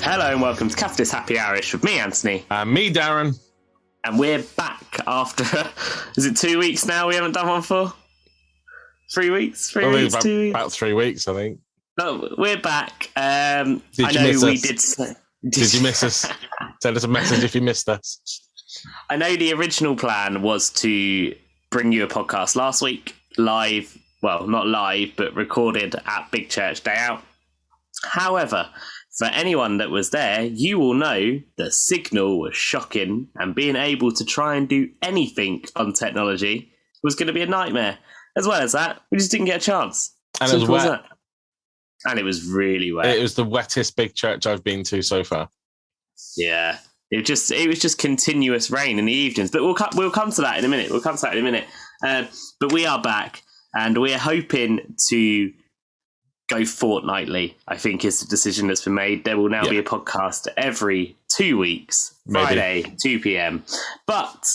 Hello and welcome to Capitalist Happy Hourish with me, Anthony. And me, Darren. And we're back after, is it 2 weeks now we haven't done one for? 3 weeks? 2 weeks? About 3 weeks, I think. No, we're back. Did you miss us? Send us a message if you missed us. I know the original plan was to bring you a podcast last week, live, well, not live, but recorded at Big Church Day Out. However, for anyone that was there, you will know the signal was shocking, and being able to try and do anything on technology was going to be a nightmare. As well as that, we just didn't get a chance. And it was wet. And it was really wet. It was the wettest big church I've been to so far. Yeah, it was just continuous rain in the evenings. But we'll come to that in a minute. But we are back, and we're hoping to go fortnightly, I think, is the decision that's been made. There will now be a podcast every 2 weeks, Friday, 2 p.m. But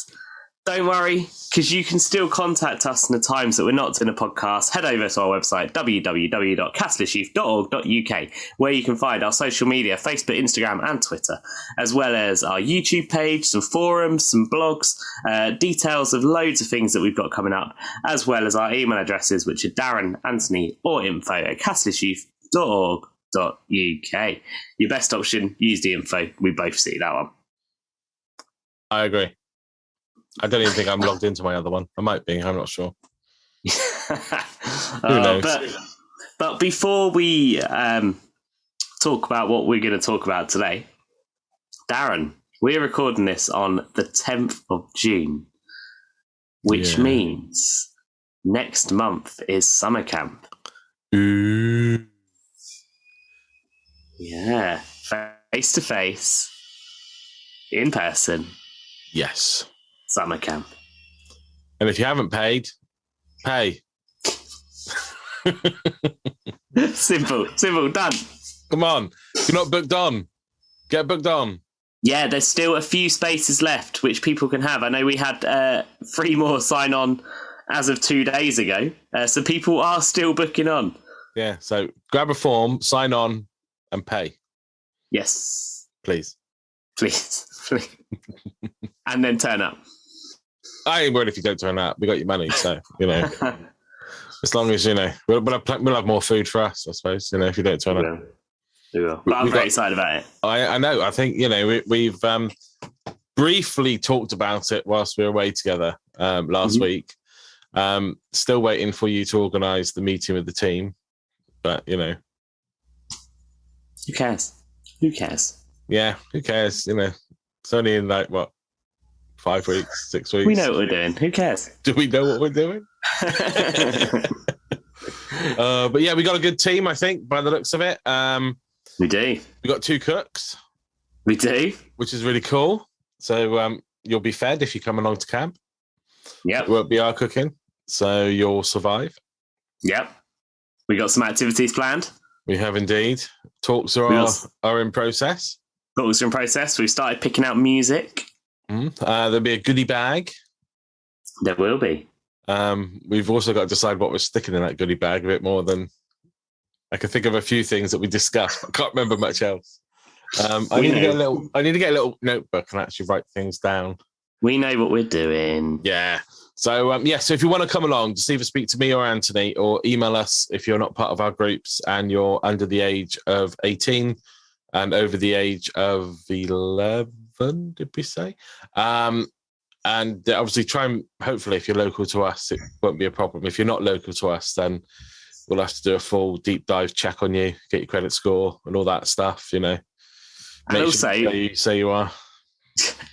don't worry, because you can still contact us in the times that we're not doing a podcast. Head over to our website, www.catalystsyouth.org.uk, where you can find our social media, Facebook, Instagram, and Twitter, as well as our YouTube page, some forums, some blogs, details of loads of things that we've got coming up, as well as our email addresses, which are Darren, Antony, or info@catalystsyouth.org.uk. Your best option, use the info. We both see that one. I agree. I don't even think I'm logged into my other one. I might be. I'm not sure. Who knows? But before we talk about what we're going to talk about today, Darren, we're recording this on the 10th of June, which means next month is summer camp. Ooh. Yeah. Face to face, in person. Yes. Summer camp. And if you haven't paid, pay. Simple, done. Come on. If you're not booked on, get booked on. Yeah, there's still a few spaces left which people can have. I know we had 3 more sign on as of 2 days ago. So people are still booking on. Yeah, so grab a form, sign on, and pay. Yes. Please. And then turn up. I ain't worried if you don't turn up. We got your money, so, as long as, we'll have more food for us, I suppose, if you don't turn up. Yeah. But I'm very excited about it. I know. I think, we've briefly talked about it whilst we were away together last week. Still waiting for you to organise the meeting with the team, but, Who cares? Yeah, who cares? It's only in 5 weeks, 6 weeks. We know what we're doing. Who cares? Do we know what we're doing? But yeah, we got a good team, I think, by the looks of it. We do. We got 2 cooks. We do. Which is really cool. So you'll be fed if you come along to camp. Yep. It won't be our cooking, so you'll survive. Yep. We got some activities planned. We have indeed. Talks are in process. Talks are in process. We've started picking out music. There'll be a goodie bag. There will be. We've also got to decide what we're sticking in that goodie bag a bit more than... I can think of a few things that we discussed, but I can't remember much else. I need to get a little notebook and actually write things down. We know what we're doing. Yeah. So, so if you want to come along, just either speak to me or Anthony, or email us if you're not part of our groups and you're under the age of 18 and over the age of 11, did we say? And obviously try and, hopefully, if you're local to us, it won't be a problem. If you're not local to us, then we'll have to do a full deep dive check on you, get your credit score and all that stuff, And also, you say you are.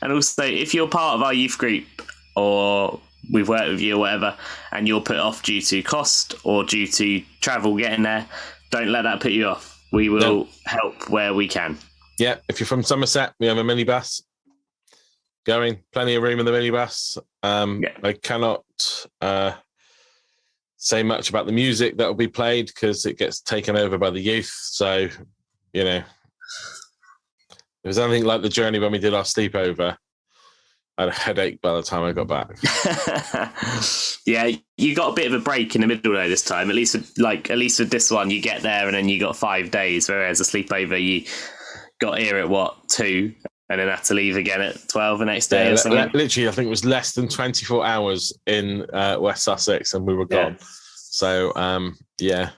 And also, if you're part of our youth group or we've worked with you or whatever, and you're put off due to cost or due to travel getting there, don't let that put you off. We will help where we can. Yeah, if you're from Somerset, we have a minibus going, plenty of room in the minibus. I cannot say much about the music that will be played because it gets taken over by the youth. So, it was anything like the journey when we did our sleepover. I had a headache by the time I got back. Yeah, you got a bit of a break in the middle though this time. At least with this one, you get there and then you got 5 days. Whereas a sleepover, got here at 2, and then had to leave again at 12 the next day or something. Literally, I think it was less than 24 hours in West Sussex, and we were gone. Yeah. So, yeah.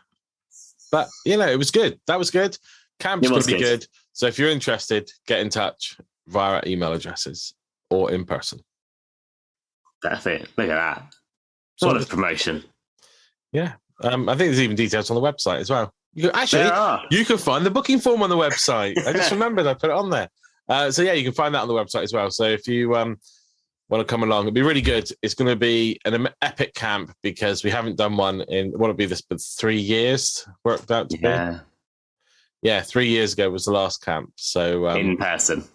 But, it was good. That was good. Camp's going to be good. So if you're interested, get in touch via our email addresses or in person. Perfect. Look at that. What a promotion. Yeah. I think there's even details on the website as well. You can find the booking form on the website. I just remembered I put it on there. So yeah, you can find that on the website as well. So if you want to come along, it'll be really good. It's going to be an epic camp because we haven't done one in, what'll be this, but 3 years worked out to be. Yeah, 3 years ago was the last camp. So in person.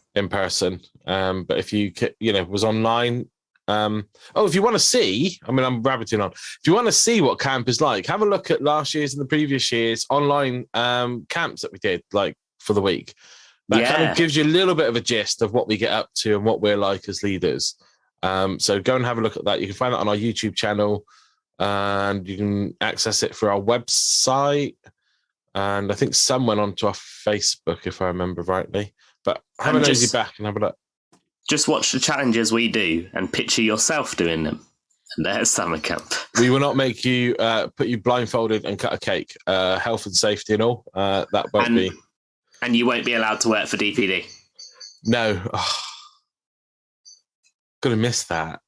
But if you was online. If you want to see, I'm rabbiting on. If you want to see what camp is like, have a look at last year's and the previous year's online camps that we did, like for the week. That kind of gives you a little bit of a gist of what we get up to and what we're like as leaders. So go and have a look at that. You can find that on our YouTube channel, and you can access it through our website. And I think some went onto our Facebook, if I remember rightly. But have a nosy back and have a look. Just watch the challenges we do and picture yourself doing them. And there's summer camp. We will not make you put you blindfolded and cut a cake. Health and safety and all. That won't be. And you won't be allowed to work for DPD. No. Oh. Gonna miss that.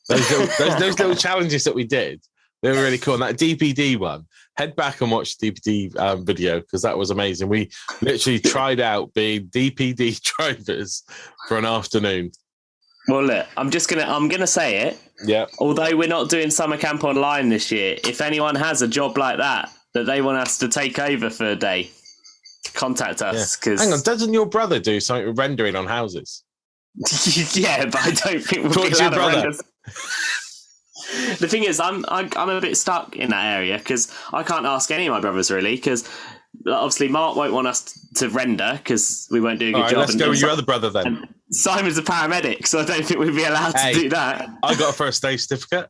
Those little challenges that we did, they were really cool. And that DPD one, head back and watch the DPD video because that was amazing. We literally tried out being DPD drivers for an afternoon. Well, look, I'm gonna say it. Yeah. Although we're not doing summer camp online this year, if anyone has a job like that they want us to take over for a day, contact us. Cause... Hang on, doesn't your brother do something with rendering on houses? Yeah, but I don't think we'll be allowed to render. The thing is, I'm a bit stuck in that area because I can't ask any of my brothers really because obviously Mark won't want us to render because we won't do a good job. Let's go with your other brother then. Simon's a paramedic, so I don't think we'd be allowed to do that. I got a first aid certificate.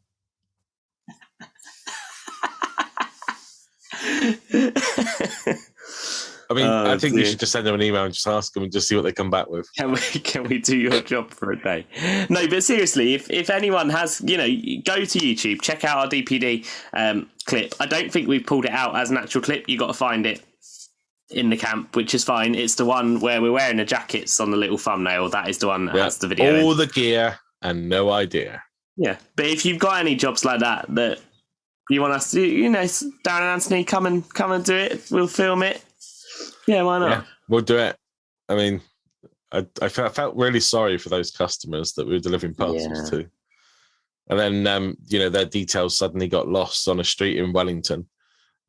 I think you should just send them an email and just ask them and just see what they come back with. Can we do your job for a day? No, but seriously, if anyone has, go to YouTube, check out our DPD clip. I don't think we've pulled it out as an actual clip. You got to find it in the camp, which is fine. It's the one where we're wearing the jackets on the little thumbnail. That is the one that has the video. All the gear and no idea. Yeah, but if you've got any jobs like that you want us to, Darren and Antony, come and do it. We'll film it. Yeah, why not? Yeah, we'll do it. I felt really sorry for those customers that we were delivering parcels to. And then, their details suddenly got lost on a street in Wellington.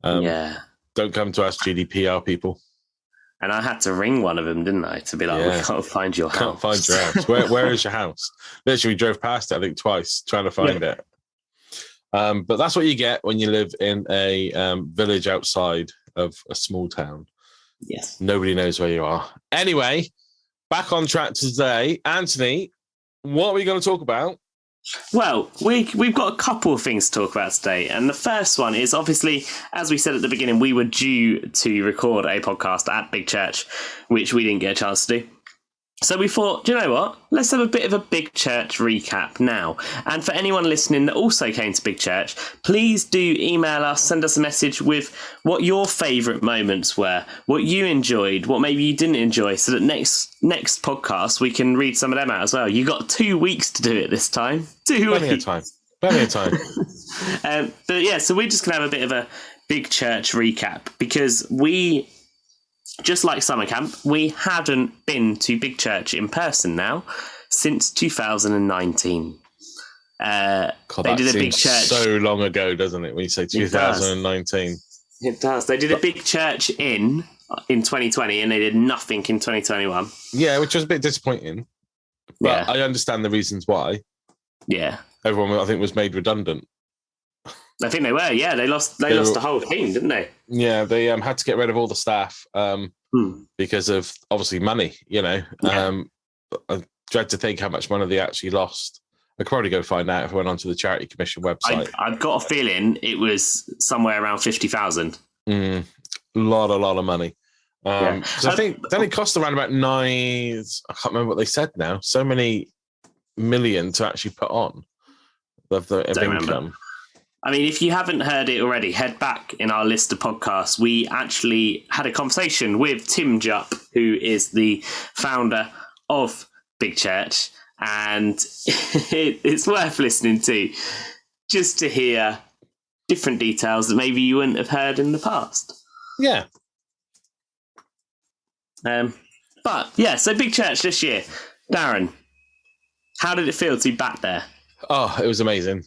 Don't come to us, GDPR people. And I had to ring one of them, didn't I? To be like, we can't find your house. Can't find your house. Where is your house? Literally, we drove past it, I think, twice, trying to find it. But that's what you get when you live in a village outside of a small town. Yes. Nobody knows where you are. Anyway, back on track today. Antony, what are we going to talk about? Well, we've got a couple of things to talk about today. And the first one is obviously, as we said at the beginning, we were due to record a podcast at Big Church, which we didn't get a chance to do. So we thought, do you know what? Let's have a bit of a Big Church recap now. And for anyone listening that also came to Big Church, please do email us, send us a message with what your favourite moments were, what you enjoyed, what maybe you didn't enjoy, so that next podcast we can read some of them out as well. You got 2 weeks to do it this time. Plenty of time. But yeah, so we're just going to have a bit of a Big Church recap because just like summer camp, we hadn't been to Big Church in person now since 2019. God, they did a Big Church so long ago, doesn't it? When you say 2019, it does. They did a Big Church in 2020, and they did nothing in 2021. Yeah, which was a bit disappointing. But I understand the reasons why. Yeah, everyone I think was made redundant. I think they were. Yeah, they lost the whole team, didn't they? Yeah, they had to get rid of all the staff because of obviously money. I dread to think how much money they actually lost. I could probably go find out if I went onto the Charity Commission website. I've got a feeling it was somewhere around 50,000. A lot of money. So I think then it cost around about I can't remember what they said now. So many million to actually put on of income. Remember. I mean, if you haven't heard it already, head back in our list of podcasts. We actually had a conversation with Tim Jupp, who is the founder of Big Church, and it's worth listening to just to hear different details that maybe you wouldn't have heard in the past. Yeah. But yeah, so Big Church this year. Darren, how did it feel to be back there? Oh, it was amazing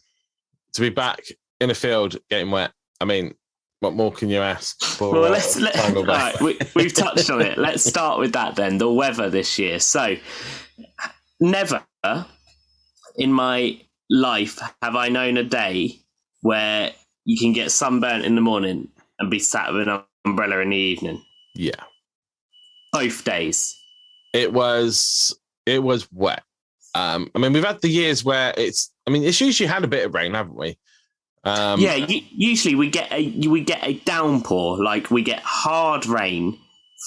to be back in a field getting wet. I mean, what more can you ask for? Well, right, we've touched on it. Let's start with that then. The weather this year. So, never in my life have I known a day where you can get sunburnt in the morning and be sat with an umbrella in the evening. Yeah. Both days. It was wet. I mean, we've had the years where it's usually had a bit of rain, haven't we? Usually we get a downpour, like we get hard rain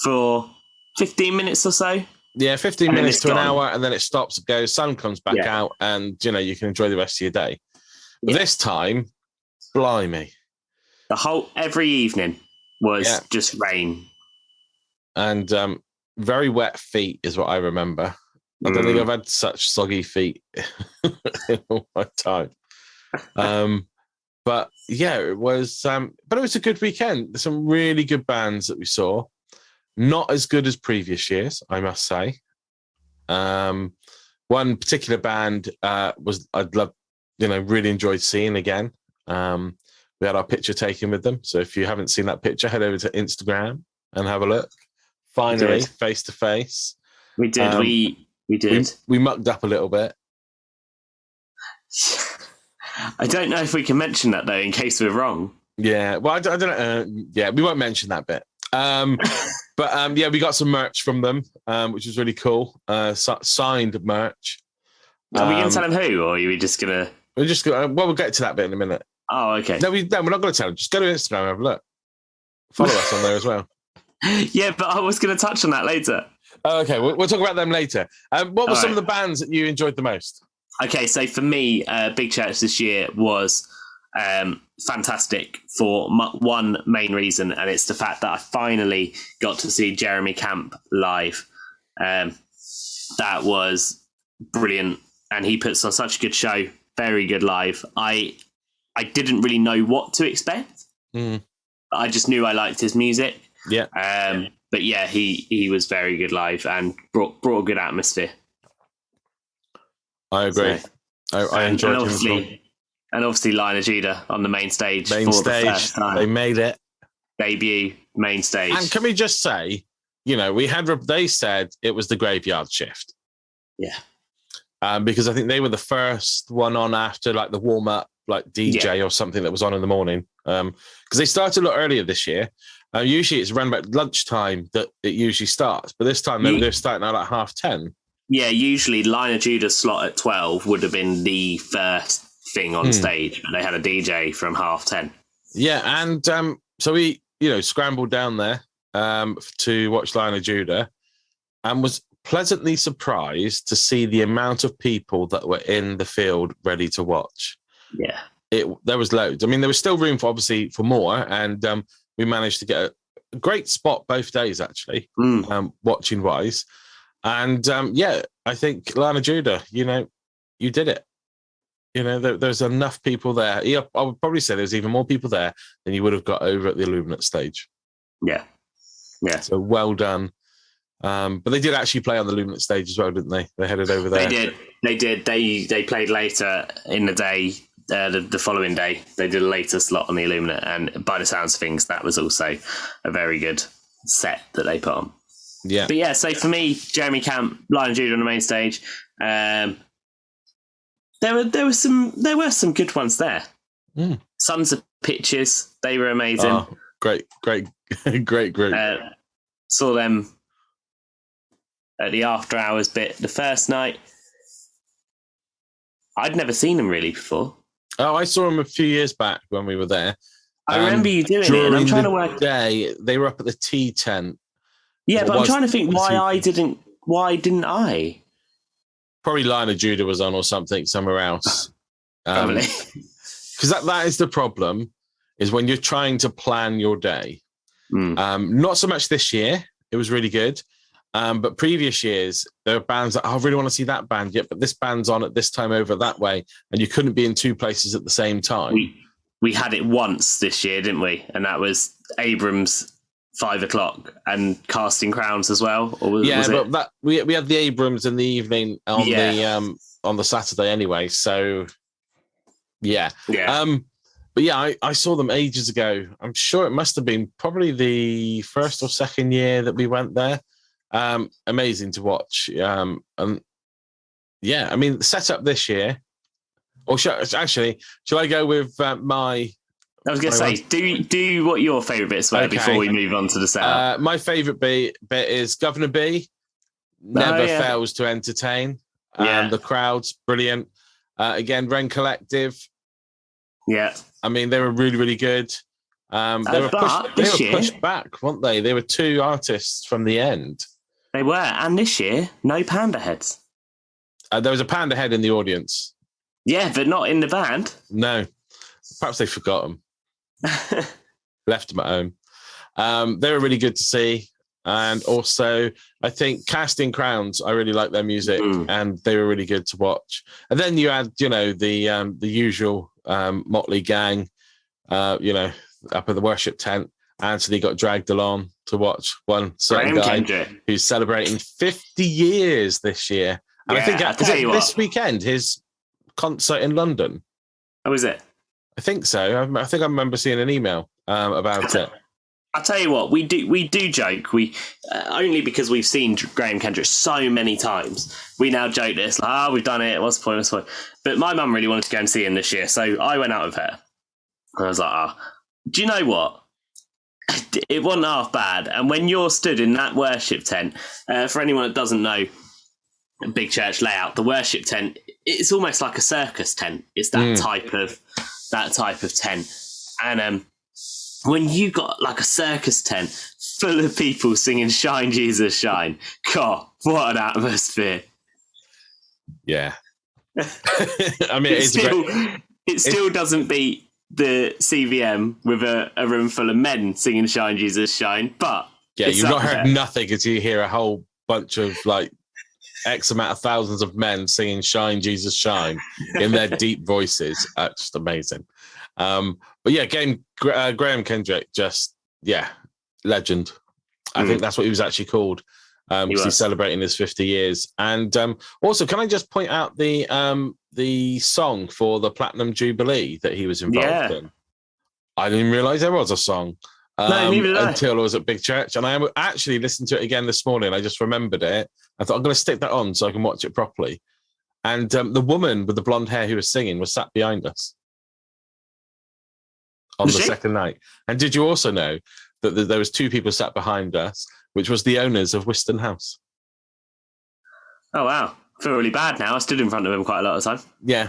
for 15 minutes or so. Yeah, 15 minutes to an hour, and then it stops, it goes, sun comes back out, and you can enjoy the rest of your day. But this time, blimey. Every evening was just rain. And very wet feet is what I remember. I don't think I've had such soggy feet in all my time. But yeah, it was. But it was a good weekend. There's some really good bands that we saw. Not as good as previous years, I must say. One particular band really enjoyed seeing again. We had our picture taken with them. So if you haven't seen that picture, head over to Instagram and have a look. Finally, face to face. We did. We did. We mucked up a little bit. I don't know if we can mention that, though, in case we're wrong. Yeah, well, I don't know. We won't mention that bit. But we got some merch from them, which was really cool. Signed merch. Are we going to tell them who, or are we just going to... we'll get to that bit in a minute. Oh, okay. No, we're not going to tell them. Just go to Instagram and have a look. Follow us on there as well. Yeah, but I was going to touch on that later. Oh, okay, we'll talk about them later. What were some of the bands that you enjoyed the most? Okay, so for me, Big Church this year was fantastic for one main reason, and it's the fact that I finally got to see Jeremy Camp live. That was brilliant, and he puts on such a good show. Very good live. I didn't really know what to expect. I just knew I liked his music. Yeah. But yeah, he was very good live and brought a good atmosphere. I agree. So, I enjoyed him. And obviously Line of Judah on the main stage. The first time. They made it. Debut, main stage. And can we just say, they said it was the graveyard shift. Yeah. Because I think they were the first one on after like the warm-up, like DJ or something that was on in the morning. Because they started a lot earlier this year. Usually it's around about lunchtime that it usually starts. But this time they're starting out at 10:30. Yeah, usually Line of Judah's slot at 12 would have been the first thing on stage. But they had a DJ from 10:30. Yeah, and so we, scrambled down there to watch Line of Judah and was pleasantly surprised to see the amount of people that were in the field ready to watch. Yeah. There was loads. I mean, there was still room for more, and we managed to get a great spot both days, actually, watching wise. And I think Line of Judah, you did it. There's enough people there. Yeah, I would probably say there's even more people there than you would have got over at the Illuminate stage. Yeah. Yeah. So well done. But they did actually play on the Illuminate stage as well, didn't they? They headed over there. They did. They played later in the day. The following day, they did a later slot on the Illuminate, and by the sounds of things, that was also a very good set that they put on. Yeah. But yeah, so for me, Jeremy Camp, Line of Judah on the main stage, there were some good ones there. Sons of Pitches, they were amazing. Oh, great group. Saw them at the after hours bit the first night. I'd never seen them really before. Oh, I saw them a few years back when we were there. I remember you doing it, and I'm trying to work. They were up at the tea tent, Yeah, but I'm trying to think why didn't I? Probably Lion of Judah was on or something somewhere else. Probably. Because that is the problem, is when you're trying to plan your day. Not so much this year. It was really good. But previous years, there were bands that, I really want to see that band. Yet, but this band's on at this time over that way. And you couldn't be in two places at the same time. We had it once this year, didn't we? And that was Abrams 5 o'clock and Casting Crowns as well. Or was but that we had the Abrams in the evening on the Saturday anyway. So yeah. But yeah, I saw them ages ago. I'm sure it must have been probably the first or second year that we went there. Amazing to watch. And yeah, I mean, the setup this year. Or shall I go with my? I was going to say, do what your favourite bits were before we move on to the setup. My favourite bit is Governor B. Never fails to entertain. The crowd's brilliant. Again, Ren Collective. Yeah. I mean, they were really, really good. They were pushed back, weren't they? They were two artists from the end. They were. And this year, no Panda Heads. There was a Panda Head in the audience. Yeah, but not in the band. No. Perhaps they forgot them. Left them at home. They were really good to see. And also, I think Casting Crowns, I really like their music, and they were really good to watch. And then you had, the usual Motley gang, up at the worship tent. Antony got dragged along to watch one certain guy who's celebrating 50 years this year. And I think this weekend, his concert in London. Oh, is it? I think so. I think I remember seeing an email about it. I'll tell you what, we do joke. We only because we've seen Graham Kendrick so many times. We now joke this, like, we've done it. What's the point? But my mum really wanted to go and see him this year, so I went out with her. And I was like, do you know what? It wasn't half bad. And when you're stood in that worship tent, for anyone that doesn't know, big church layout, the worship tent, it's almost like a circus tent. It's that type of tent. And when you got like a circus tent full of people singing "Shine, Jesus, Shine," God, what an atmosphere! Yeah, I mean, it still doesn't beat the CVM with a room full of men singing "Shine, Jesus, Shine." But yeah, you've not heard nothing until you hear a whole bunch of like X amount of thousands of men singing "Shine, Jesus, Shine" in their deep voices. That's just amazing. But yeah, Graham Kendrick, legend. I think that's what he was actually called. Because he's celebrating his 50 years. And also, can I just point out the song for the Platinum Jubilee that he was involved in? I didn't realise there was a song until I was at Big Church. And I actually listened to it again this morning. I just remembered it. I thought I'm going to stick that on so I can watch it properly. And the woman with the blonde hair who was singing was sat behind us on the second night. And did you also know that there was two people sat behind us, which was the owners of Whiston House? Oh, wow. I feel really bad now. I stood in front of him quite a lot of the time. Yeah.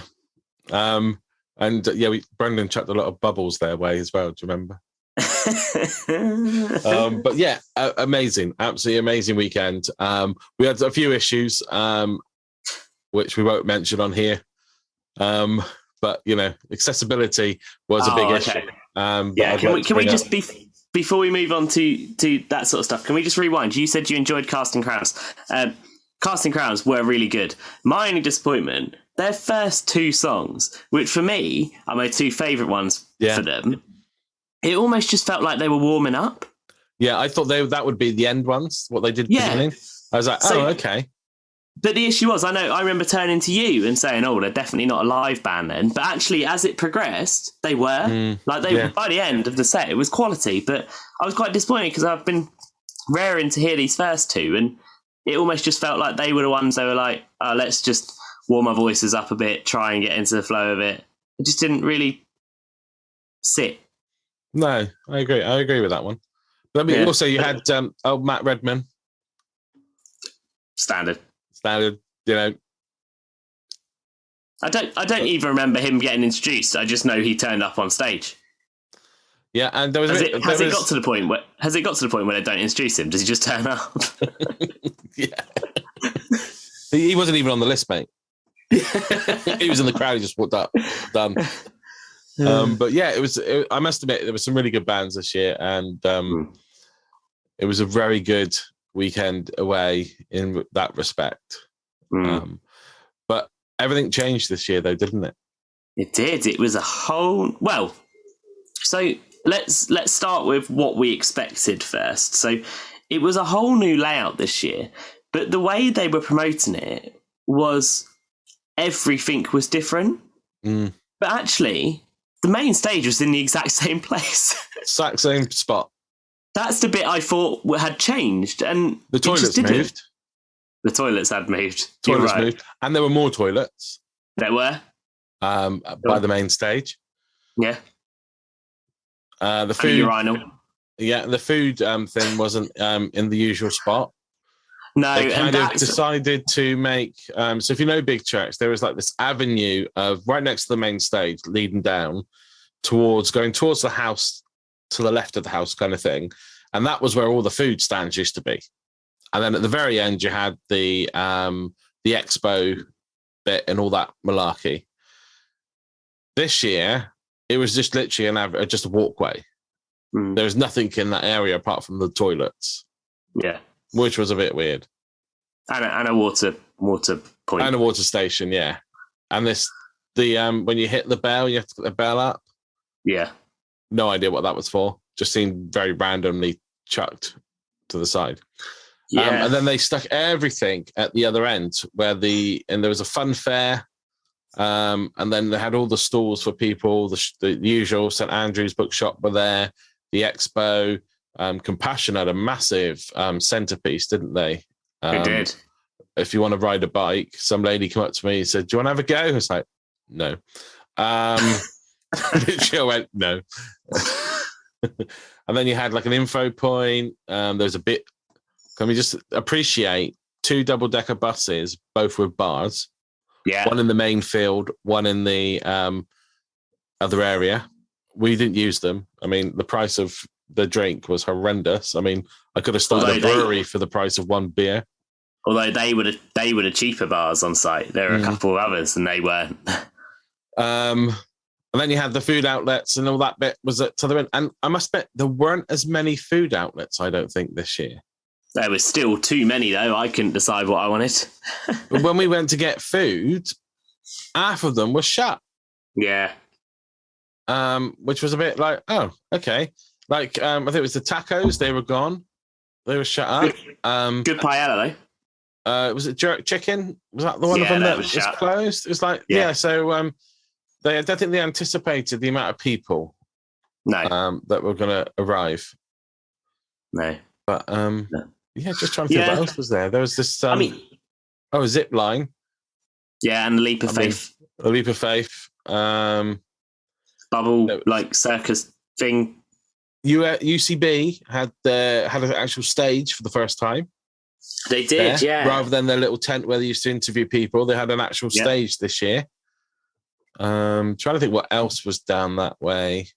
Brendan chucked a lot of bubbles their way as well. Do you remember? But yeah, amazing. Absolutely amazing weekend. We had a few issues, which we won't mention on here. But, accessibility was a big issue. Can we just before we move on to that sort of stuff, can we just rewind? You said you enjoyed Casting Crowns. Casting Crowns were really good. My only disappointment, their first two songs, which for me are my two favourite ones for them, it almost just felt like they were warming up. Yeah, I thought that would be the end ones, what they did at the beginning. I was like, okay. But the issue was, I remember turning to you and saying, they're definitely not a live band then. But actually, as it progressed, they were. By the end of the set, it was quality. But I was quite disappointed because I've been raring to hear these first two. And it almost just felt like they were the ones that were like, let's just warm our voices up a bit, try and get into the flow of it. It just didn't really sit. No, I agree. I agree with that one. But also you had Matt Redman. Standard. I don't even remember him getting introduced. I just know he turned up on stage. Yeah, and there was. Has it got to the point where they don't introduce him? Does he just turn up? Yeah, he wasn't even on the list, mate. He was in the crowd. He just walked up. Done. But yeah, I must admit, there were some really good bands this year, and it was a very good weekend away in that respect. But everything changed this year, though, didn't it? It did. It was a whole. Well, so let's start with what we expected first. So it was a whole new layout this year, but the way they were promoting it was everything was different. But actually, the main stage was in the exact same place. Exact same spot. That's the bit I thought had changed, and the toilets moved. The toilets had moved. Toilets moved, and there were more toilets. There were by the main stage. Yeah. The food urinal. Yeah, the food thing wasn't in the usual spot. No, they kind of decided to make. So if you know Big Tracks, there was like this avenue of right next to the main stage, leading down going towards the house, to the left of the house, kind of thing, and that was where all the food stands used to be. And then at the very end, you had the expo bit and all that malarkey. This year, it was just literally just a walkway. There was nothing in that area apart from the toilets. Yeah, which was a bit weird. And a water point and a water station. Yeah, and when you hit the bell, you have to put the bell up. Yeah, no idea what that was for. Just seemed very randomly chucked to the side. Yeah, and then they stuck everything at the other end and there was a fun fair. And then they had all the stalls for people, the usual St. Andrew's bookshop were there, the expo, Compassion had a massive centerpiece, didn't they? They did. If you want to ride a bike, some lady came up to me and said, "Do you want to have a go?" I was like, "No." She went, "No." And then you had like an info point. There was a bit. Can we just appreciate 2 double-decker buses, both with bars? Yeah. One in the main field, one in the other area. We didn't use them. I mean, the price of the drink was horrendous. I mean, I could have started a brewery for the price of one beer. Although they were the cheaper bars on site. There were a couple of others, and they weren't. And then you had the food outlets, and all that bit was at the other end. And I must admit, there weren't as many food outlets, I don't think, this year. There was still too many, though. I couldn't decide what I wanted. But when we went to get food, half of them were shut. Yeah. Which was a bit like, oh, okay. Like, I think it was the tacos. They were gone. They were shut up. Good paella, though. Was it jerk chicken? Was that the one of them that was closed? It was like, so I don't think they anticipated the amount of people that were going to arrive. No. But, yeah, just trying to think what else was there. There was this, a zip line. Yeah, and the leap of faith. A leap of faith. Bubble, circus thing. UCB had an actual stage for the first time. They did, yeah. Rather than their little tent where they used to interview people, they had an actual stage this year. Trying to think what else was down that way.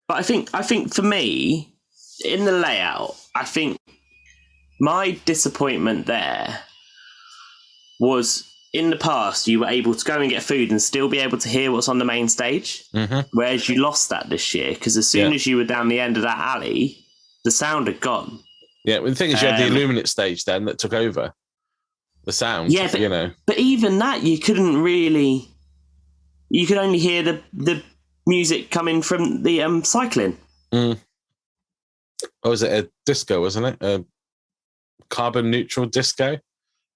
But I think for me, in the layout, I think my disappointment there was in the past you were able to go and get food and still be able to hear what's on the main stage, whereas you lost that this year because as soon as you were down the end of that alley, the sound had gone. Yeah, well, the thing is, you had the Illuminate stage then that took over the sound. Yeah, but even that you couldn't really. You could only hear the music coming from the cycling. Oh, was it a disco, wasn't it? A carbon neutral disco?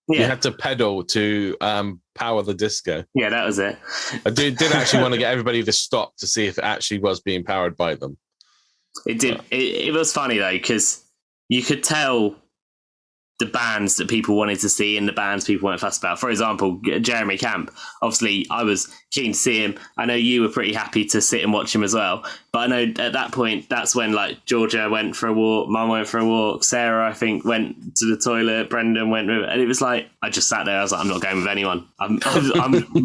Yeah. You had to pedal to power the disco. Yeah, that was it. I did actually want to get everybody to stop to see if it actually was being powered by them. It did. It was funny, though, because you could tell the bands that people wanted to see and the bands people weren't fussed about. For example, Jeremy Camp. Obviously, I was keen to see him. I know you were pretty happy to sit and watch him as well. But I know at that point, that's when Georgia went for a walk, Mum went for a walk, Sarah, I think, went to the toilet, Brendan went with it. And it was like, I just sat there. I was like, I'm not going with anyone. I'm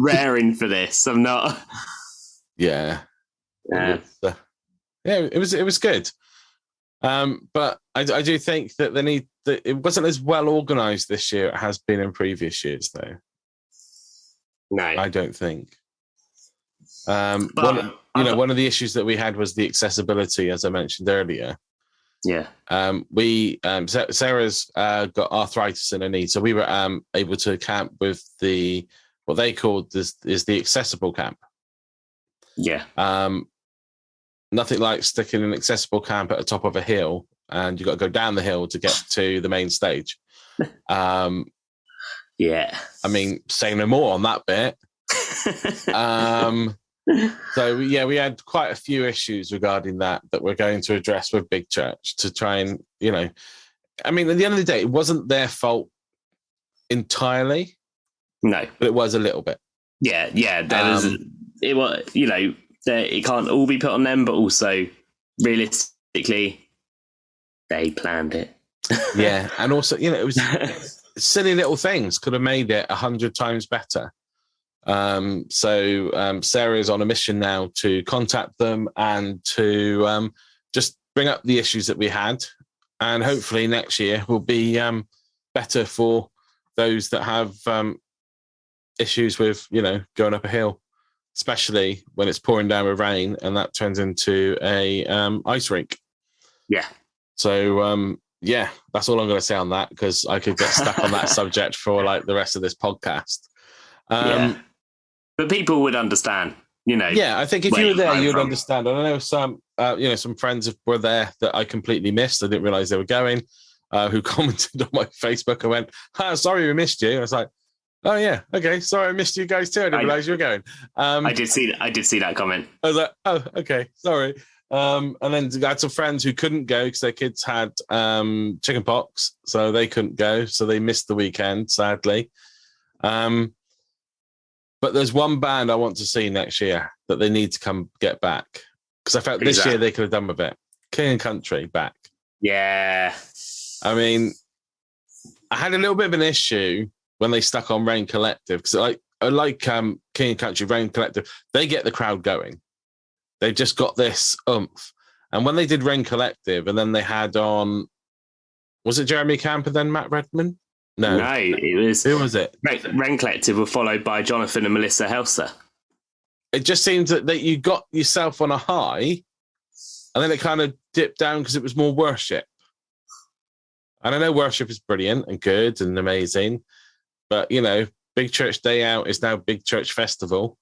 raring for this. I'm not. Yeah. Yeah, it was good. But I do think that it wasn't as well organised this year it has been in previous years, though. No, I don't think. but one of the issues that we had was the accessibility, as I mentioned earlier. Yeah. Sarah's got arthritis in her knee, so we were able to camp with what they called is the accessible camp. Yeah. Nothing like sticking an accessible camp at the top of a hill, and you've got to go down the hill to get to the main stage. Yeah. I mean, say no more on that bit. So yeah, we had quite a few issues regarding that we're going to address with Big Church to try and, I mean, at the end of the day, it wasn't their fault entirely. No, but it was a little bit. Yeah. It was, it can't all be put on them, but also realistically, they planned it. Yeah, and also, it was silly little things could have made it 100 times better. So Sarah is on a mission now to contact them and to just bring up the issues that we had, and hopefully next year will be better for those that have issues with going up a hill, especially when it's pouring down with rain and that turns into a ice rink. Yeah. So yeah, that's all I'm going to say on that, because I could get stuck on that subject for like the rest of this podcast. Yeah. But people would understand, Yeah, I think if you were there, you'd understand. And I know some friends were there that I completely missed. I didn't realize they were going, who commented on my Facebook and went, sorry we missed you. I was like, oh yeah, okay, sorry I missed you guys too. I didn't realize you were going. I did see that comment. I was like, oh, okay, sorry. And then I had some friends who couldn't go because their kids had chicken pox, so they couldn't go, so they missed the weekend, sadly. But there's one band I want to see next year that they need to come get back, because I felt this year they could have done with it. King and Country back. Yeah. I mean, I had a little bit of an issue when they stuck on Rain Collective, because I like King and Country, Rain Collective. They get the crowd going. They've just got this oomph. And when they did Rain Collective, and then they had on, was it Jeremy Camp and then Matt Redman? No, it was. Who was it? Rain Collective were followed by Jonathan and Melissa Helser. It just seems that you got yourself on a high, and then it kind of dipped down because it was more worship. And I know worship is brilliant and good and amazing, but Big Church Day Out is now Big Church Festival.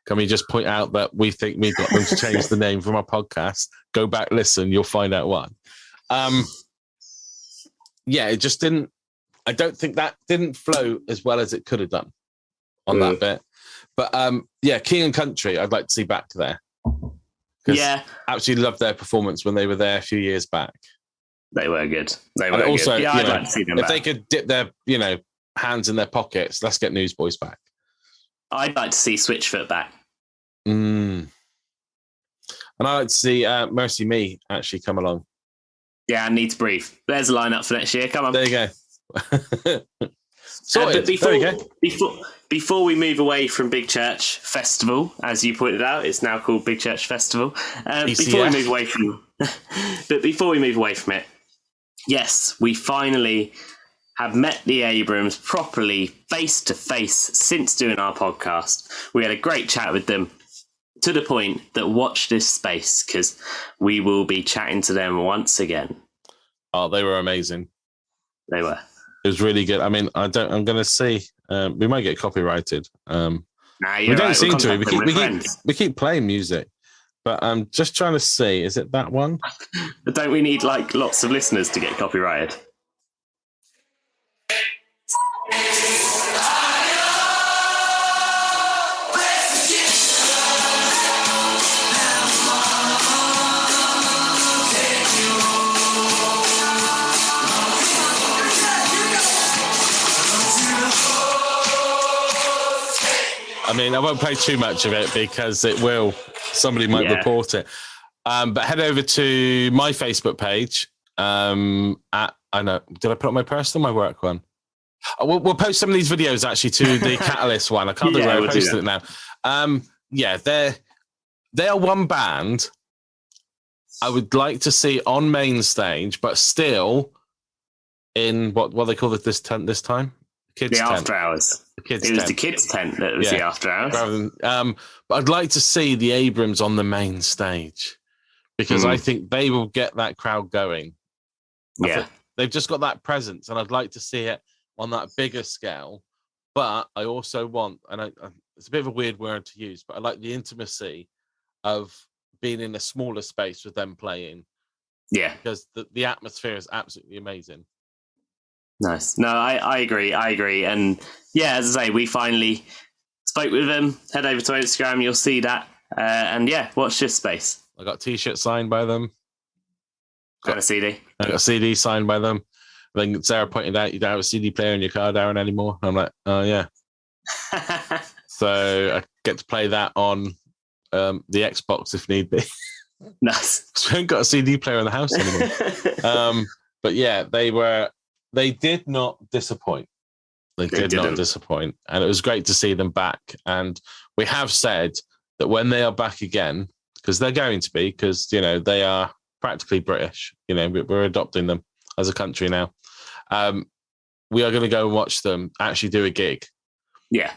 Can we just point out that we think we got them to change the name from our podcast? Go back, listen, you'll find out why. Yeah, it just didn't. I don't think that didn't flow as well as it could have done on that bit. But yeah, King and Country, I'd like to see back there. Yeah, absolutely loved their performance when they were there a few years back. They were good. They were also, good. Yeah, I'd like to see them if back. they could dip their hands in their pockets, let's get Newsboys back. I'd like to see Switchfoot back. And I'd like to see Mercy Me actually come along. Yeah, I Need to Breathe. There's a lineup for next year. Come on. There you go. But before we move away from Big Church Festival, as you pointed out, it's now called Big Church Festival. Before we move away from it, yes, we finally have met the Abrams properly face to face since doing our podcast. We had a great chat with them, to the point that watch this space, because we will be chatting to them once again. Oh, they were amazing. They were. It was really good. I mean, I'm going to see. We might get copyrighted. We don't seem to. We keep playing music, but I'm just trying to see. Is it that one? But don't we need lots of listeners to get copyrighted? I mean, I won't play too much of it because somebody might report it. But head over to my Facebook page. Did I put up my personal, my work one? We'll post some of these videos actually to the Catalyst one. I can't think where I posted it now. Yeah, they are one band I would like to see on main stage, but still in what they call it this tent this time? Kids the tent. after hours. The kids It was tent. the kids' tent that was the after hours. Rather than, but I'd like to see the Abrams on the main stage because I think they will get that crowd going. Yeah. They've just got that presence, and I'd like to see it on that bigger scale. But I also want, and it's a bit of a weird word to use, but I like the intimacy of being in a smaller space with them playing. Yeah. Because the atmosphere is absolutely amazing. Nice. No, I agree. And yeah, as I say, we finally spoke with them. Head over to Instagram, you'll see that. And yeah, watch this space. I got T-shirts signed by them. Got a CD. I got a CD signed by them. Then Sarah pointed out, you don't have a CD player in your car, Darren, anymore. And I'm like, oh, yeah. So I get to play that on the Xbox if need be. Nice. So I haven't got a CD player in the house anymore. But yeah, they did not disappoint. They did not disappoint. And it was great to see them back. And we have said that when they are back again, because they're going to be, because, you know, they are practically British. You know, we're adopting them as a country now. We are going to go and watch them actually do a gig. Yeah.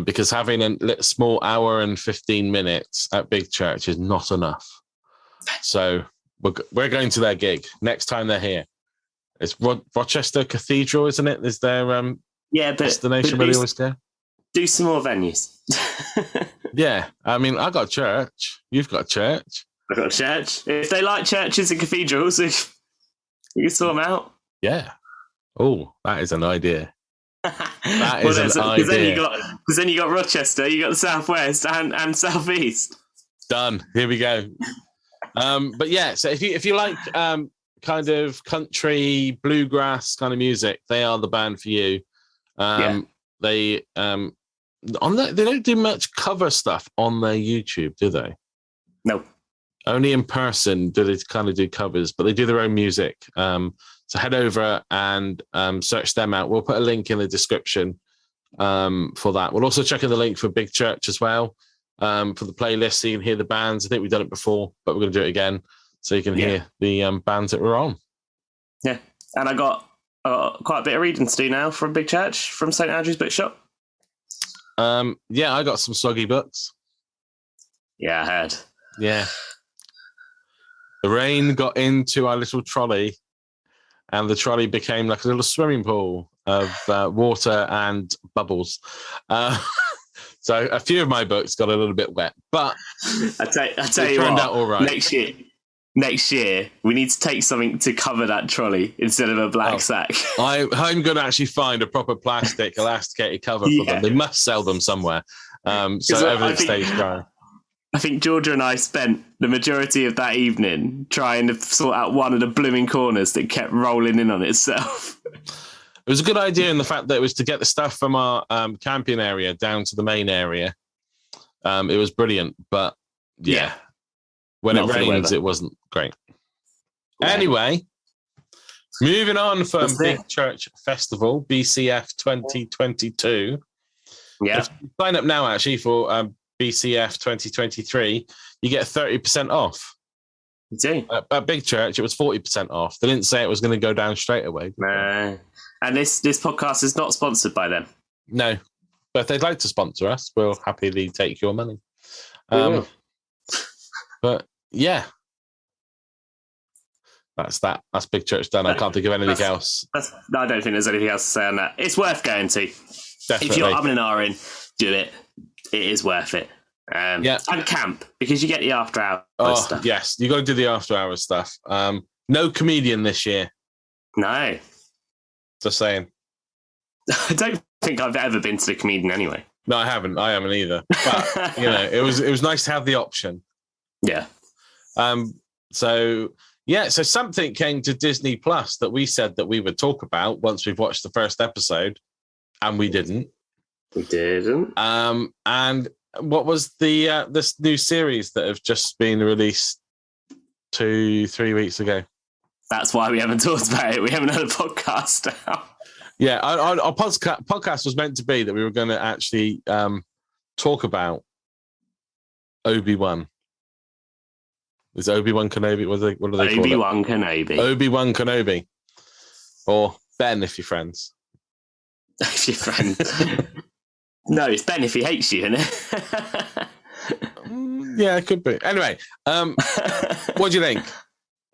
Because having a small hour and 15 minutes at Big Church is not enough. So we're going to their gig next time they're here. It's Rochester Cathedral, isn't it? Is their destination where they always go? Do some more venues. Yeah. I mean, I got church. You've got church. I've got church. If they like churches and cathedrals, you can sort them out. Yeah. Oh, that is an idea. That is an idea. Because then you got Rochester, you got the Southwest and Southeast. Done. Here we go. But yeah, so if you like kind of country bluegrass kind of music, they are the band for you. They they don't do much cover stuff on their YouTube, do they? No. Only in person do they kind of do covers, but they do their own music. So head over and search them out. We'll put a link in the description for that. We'll also check in the link for Big Church as well for the playlist so you can hear the bands. I think we've done it before, but we're going to do it again so you can hear the bands that we're on. Yeah. And I got quite a bit of reading to do now from Big Church from St. Andrew's Bookshop. Yeah, I got some soggy books. Yeah, I heard. Yeah. The rain got into our little trolley and the trolley became like a little swimming pool of water and bubbles. So a few of my books got a little bit wet, but I tell you turned what, out all right. Next year, we need to take something to cover that trolley instead of a black sack. I'm going to actually find a proper plastic elasticated cover for them. They must sell them somewhere. So everything stays dry. I think Georgia and I spent the majority of that evening trying to sort out one of the blooming corners that kept rolling in on itself. It was a good idea in the fact that it was to get the stuff from our camping area down to the main area. It was brilliant, but yeah. When it rains, it wasn't great. Yeah. Anyway, moving on from Big Church Festival, BCF 2022. Yeah. If you sign up now, actually, for BCF 2023, you get 30% off. You do? At Big Church, it was 40% off. They didn't say it was going to go down straight away. No. And this podcast is not sponsored by them. No. But if they'd like to sponsor us, we'll happily take your money. But yeah, that's that. That's Big Church done. I can't think of anything else. I don't think there's anything else to say on that. It's worth going to. Definitely. If you're having an hour in, do it. It is worth it. And camp, because you get the after hours stuff. Yes, you got to do the after hours stuff. No comedian this year. No. Just saying. I don't think I've ever been to the comedian anyway. No, I haven't either. But it was nice to have the option. Yeah. So something came to Disney Plus that we said that we would talk about once we've watched the first episode, and we didn't. We didn't. And what was the this new series that have just been released 2-3 weeks ago? That's why we haven't talked about it. We haven't had a podcast out. Yeah, our podcast was meant to be that we were going to actually talk about Obi-One. Is Obi-Wan Kenobi? What do they call it? Obi-Wan Kenobi. Obi-Wan Kenobi. Or Ben, if you're friends. If you're friends. No, it's Ben if he hates you, isn't it? Yeah, it could be. Anyway, what do you think?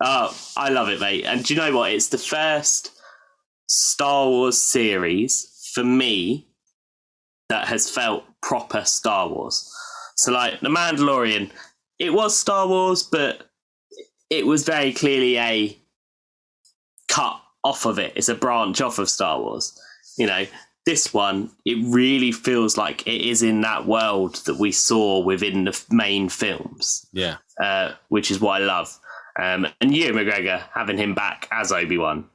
Oh, I love it, mate. And do you know what? It's the first Star Wars series for me that has felt proper Star Wars. So, like, The Mandalorian, it was Star Wars, but it was very clearly a cut off of it. It's a branch off of Star Wars. You know, this one, it really feels like it is in that world that we saw within the main films. Yeah. Which is what I love. And Ewan McGregor, having him back as Obi-Wan,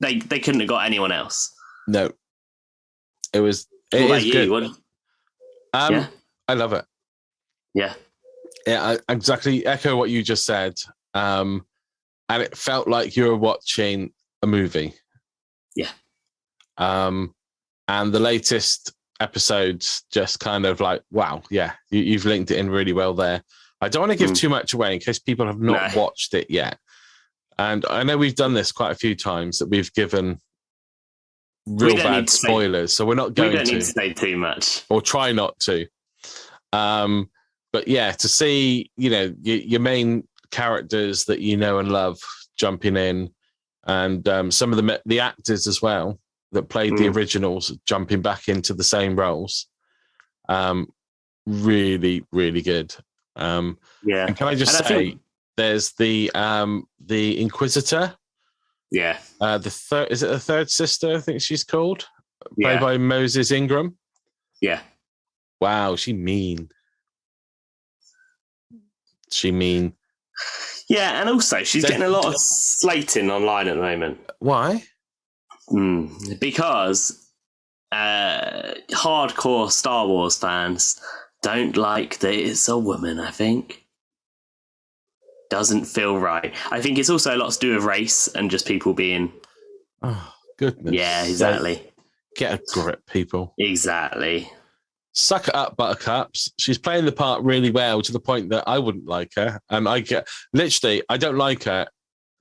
they couldn't have got anyone else. No. It is good. Yeah. I love it. Yeah. Yeah, I exactly echo what you just said. And it felt like you were watching a movie. Yeah. And the latest episodes just kind of like, wow, yeah, you've linked it in really well there. I don't want to give too much away in case people have not watched it yet. And I know we've done this quite a few times, that we've given real bad spoilers. So we're not going to. We don't need to say too much. Or try not to. But yeah, to see, you know, your main characters that you know and love jumping in, and some of the actors as well that played the originals jumping back into the same roles. Really, really good. Yeah. And can I just say, there's the Inquisitor. Yeah. Is it the third sister? I think she's called, played by Moses Ingram. Yeah. Wow, she mean. Yeah, and also she's getting a lot of slating online at the moment. Why? Because hardcore Star Wars fans don't like that it's a woman, I think. Doesn't feel right. I think it's also a lot to do with race and just people being... Oh, goodness. Yeah, exactly. Get a grip, people. Exactly. Suck it up, Buttercups. She's playing the part really well to the point that I wouldn't like her. And I don't like her,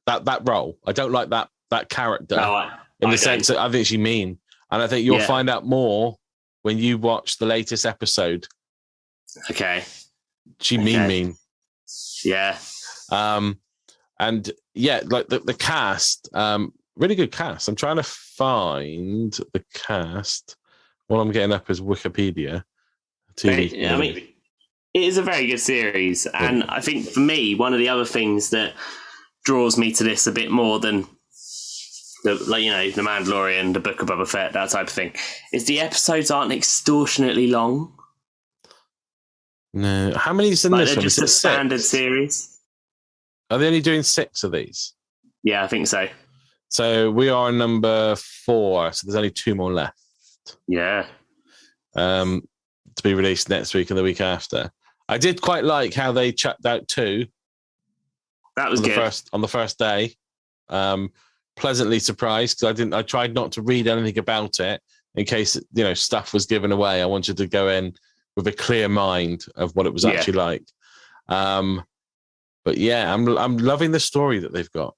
that role. I don't like that character. No, in the sense that I think she's mean. And I think you'll find out more when you watch the latest episode. Okay. She mean. Yeah. And yeah, like the cast, really good cast. I'm trying to find the cast. What I'm getting up is Wikipedia. I mean, it is a very good series. And I think for me, one of the other things that draws me to this a bit more than The Mandalorian, the Book of Boba Fett, that type of thing, is the episodes aren't extortionately long. No. How many is in this one? They're just a standard series. Are they only doing 6 of these? Yeah, I think so. So we are number 4, so there's only 2 more left. Yeah. To be released next week and the week after. I did quite like how they chucked out 2. That was good. On the first day. Pleasantly surprised, because I tried not to read anything about it in case, stuff was given away. I wanted to go in with a clear mind of what it was actually like. But yeah, I'm loving the story that they've got.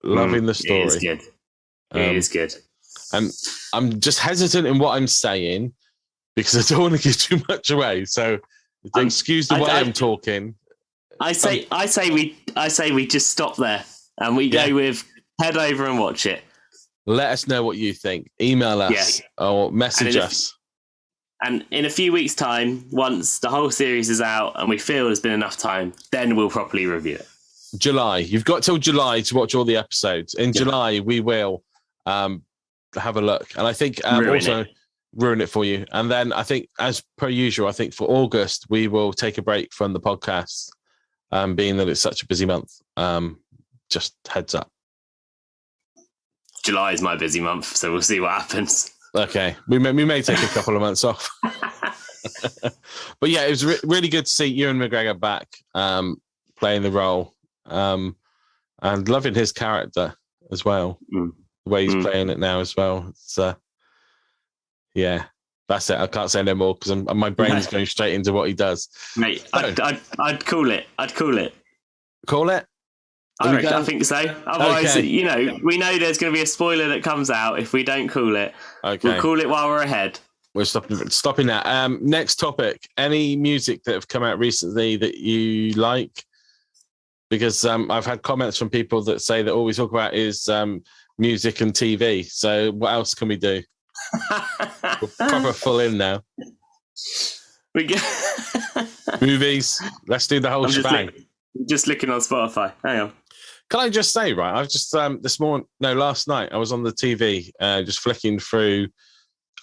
Loving the story. It is good. It is good. And I'm just hesitant in what I'm saying because I don't want to give too much away. So excuse the way I'm talking. I say we just stop there and we go with head over and watch it. Let us know what you think. Email us or message us. And in a few weeks' time, once the whole series is out and we feel there's been enough time, then we'll properly review it. July. You've got till July to watch all the episodes. In July, we will have a look. And I think ruin it for you. And then I think, as per usual, I think for August, we will take a break from the podcast, being that it's such a busy month. Just heads up. July is my busy month, so we'll see what happens. Okay. We may take a couple of months off. But yeah, it was really good to see Ewan McGregor back playing the role and loving his character as well. The way he's playing it now as well. It's, that's it. I can't say no more because my brain's going straight into what he does. Mate, I'd call it. Call it? I think so. Otherwise, we know there's going to be a spoiler that comes out if we don't call it. Okay. We'll call it while we're ahead. We're stopping that. Next topic. Any music that have come out recently that you like? Because I've had comments from people that say that all we talk about is music and TV. So what else can we do? We're proper full in now. Movies. Let's do the whole shebang. Just looking on Spotify. Hang on. Can I just say, right? I've just last night I was on the TV, just flicking through.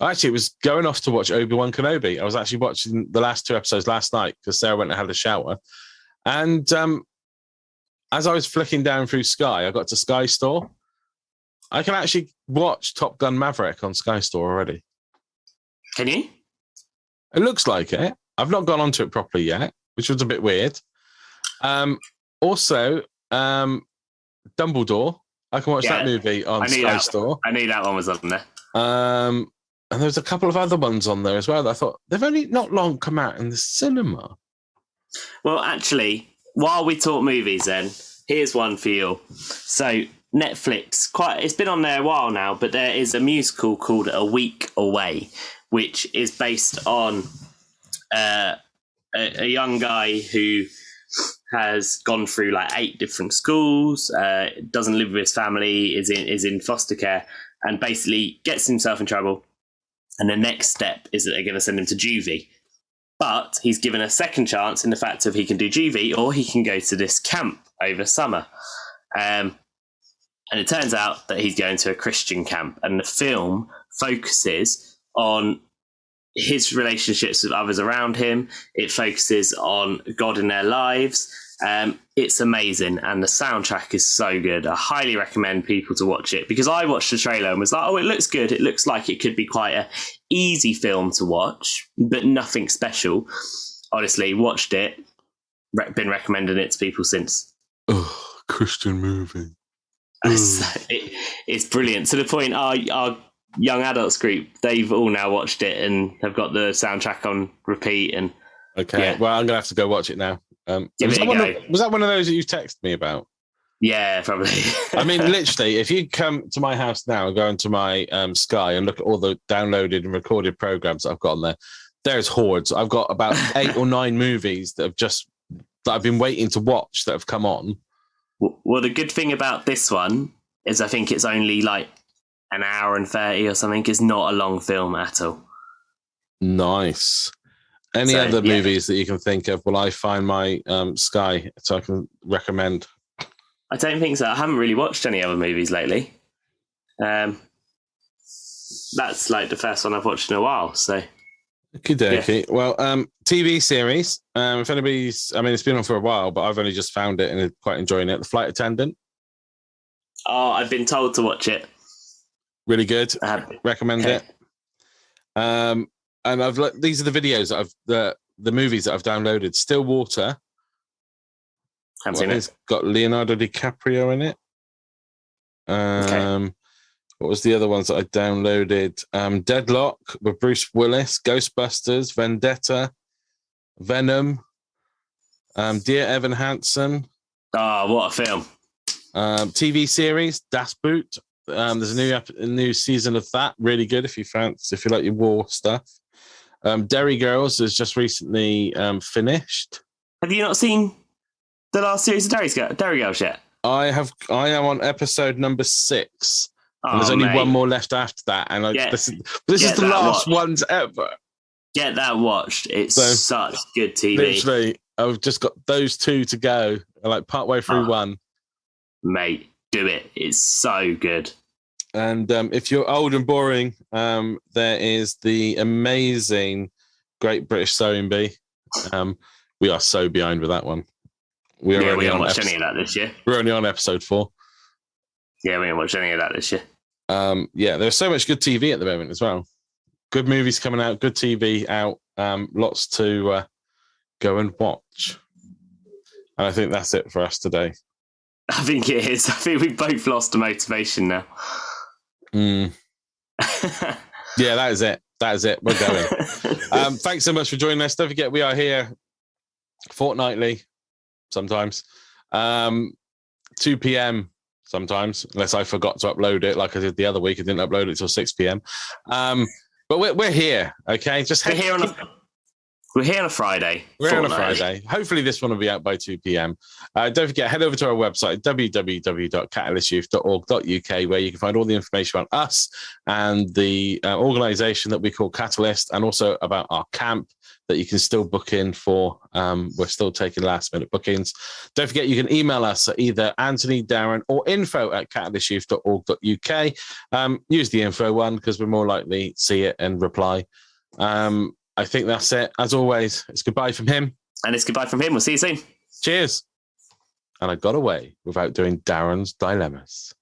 Actually, it was going off to watch Obi-Wan Kenobi. I was actually watching the last 2 episodes last night because Sarah went and had a shower. And as I was flicking down through Sky, I got to Sky Store. I can actually watch Top Gun Maverick on Sky Store already. Can you? It looks like it. I've not gone onto it properly yet, which was a bit weird. Also, Dumbledore. I can watch that movie on Sky Store. I knew that one was on there. And there's a couple of other ones on there as well that I thought they've only not long come out in the cinema. Well, actually, while we talk movies then, here's one for you. So Netflix, it's been on there a while now, but there is a musical called A Week Away, which is based on a young guy who has gone through like 8 different schools, doesn't live with his family, is in foster care, and basically gets himself in trouble. And the next step is that they're going to send him to juvie. But he's given a second chance in the fact of he can do juvie or he can go to this camp over summer. And it turns out that he's going to a Christian camp. And the film focuses on his relationships with others around him. It focuses on God in their lives. It's amazing. And the soundtrack is so good. I highly recommend people to watch it because I watched the trailer and was like, oh, it looks good. It looks like it could be quite a easy film to watch, but nothing special. Honestly, watched it. Been recommending it to people since. Oh, Christian movie. It's brilliant. To the point, our young adults group, they've all now watched it and have got the soundtrack on repeat. And okay, well, I'm gonna have to go watch it now. Was that one of those that you texted me about? Yeah, probably. I mean, literally, if you come to my house now and go into my Sky and look at all the downloaded and recorded programs that I've got on there, there's hordes. I've got about 8 or 9 movies that I've been waiting to watch that have come on. Well, the good thing about this one is I think it's only like an hour and 30 or something. It's not a long film at all. Nice. Any other movies that you can think of? Will I find my Sky so I can recommend? I don't think so. I haven't really watched any other movies lately. That's like the first one I've watched in a while. So, okay. Yeah. Well, TV series. If anybody's, it's been on for a while, but I've only just found it and quite enjoying it. The Flight Attendant. Oh, I've been told to watch it. Really good. Recommend it. And these are the videos that the movies that I've downloaded. Stillwater. Haven't seen it. It's got Leonardo DiCaprio in it. What was the other ones that I downloaded? Deadlock with Bruce Willis, Ghostbusters, Vendetta, Venom, Dear Evan Hansen. Oh, what a film. TV series, Das Boot. There's a new season of that. Really good if you like your war stuff. Derry Girls has just recently finished. Have you not seen the last series of Derry Girls yet? I am on episode number 6. And there's only one more left after that. And this is the last ones ever. Get that watched. It's such good TV. Literally, I've just got those 2 to go. Like partway through one. Mate, do it. It's so good. And if you're old and boring, there is the amazing Great British Sewing Bee. We are so behind with that one. We haven't watched any of that this year. We're only on episode 4. Yeah, we haven't watched any of that this year. There's so much good TV at the moment as well. Good movies coming out, good TV out, lots to go and watch. And I think that's it for us today. I think it is. I think we've both lost the motivation now. Yeah, that is it. We're going. Thanks so much for joining us. Don't forget, we are here fortnightly, sometimes. 2 p.m. sometimes, unless I forgot to upload it like I did the other week. I didn't upload it till 6 p.m. But we're here, okay? We're here on a Friday. We're here on a Friday. Hopefully this one will be out by 2 p.m. Don't forget, head over to our website, www.catalystyouth.org.uk, where you can find all the information about us and the organisation that we call Catalyst, and also about our camp that you can still book in for. We're still taking last-minute bookings. Don't forget, you can email us at either Anthony, Darren, or info@catalystyouth.org.uk. Use the info one because we're more likely to see it and reply. I think that's it. As always, it's goodbye from him. And it's goodbye from him. We'll see you soon. Cheers. And I got away without doing Darren's dilemmas.